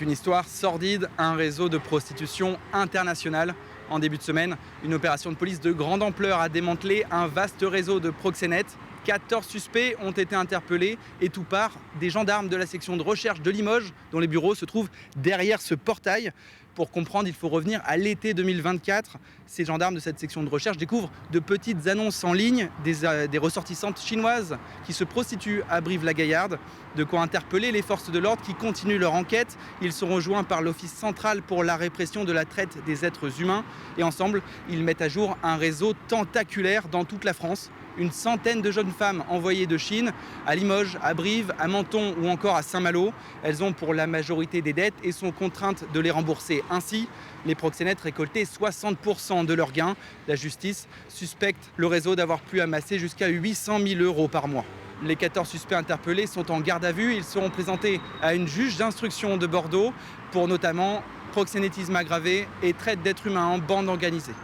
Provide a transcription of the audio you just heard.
Une histoire sordide, un réseau de prostitution international. En début de semaine, une opération de police de grande ampleur a démantelé un vaste réseau de proxénètes. 14 suspects ont été interpellés et tout part des gendarmes de la section de recherche de Limoges, dont les bureaux se trouvent derrière ce portail. Pour comprendre, il faut revenir à l'été 2024. Ces gendarmes de cette section de recherche découvrent de petites annonces en ligne des ressortissantes chinoises qui se prostituent à Brive-la-Gaillarde. De quoi interpeller les forces de l'ordre qui continuent leur enquête. Ils sont rejoints par l'Office central pour la répression de la traite des êtres humains. Et ensemble, ils mettent à jour un réseau tentaculaire dans toute la France. Une centaine de jeunes femmes envoyées de Chine à Limoges, à Brive, à Menton ou encore à Saint-Malo. Elles ont pour la majorité des dettes et sont contraintes de les rembourser. Ainsi, les proxénètes récoltaient 60% de leurs gains. La justice suspecte le réseau d'avoir pu amasser jusqu'à 800 000 € par mois. Les 14 suspects interpellés sont en garde à vue. Ils seront présentés à une juge d'instruction de Bordeaux pour notamment proxénétisme aggravé et traite d'êtres humains en bande organisée.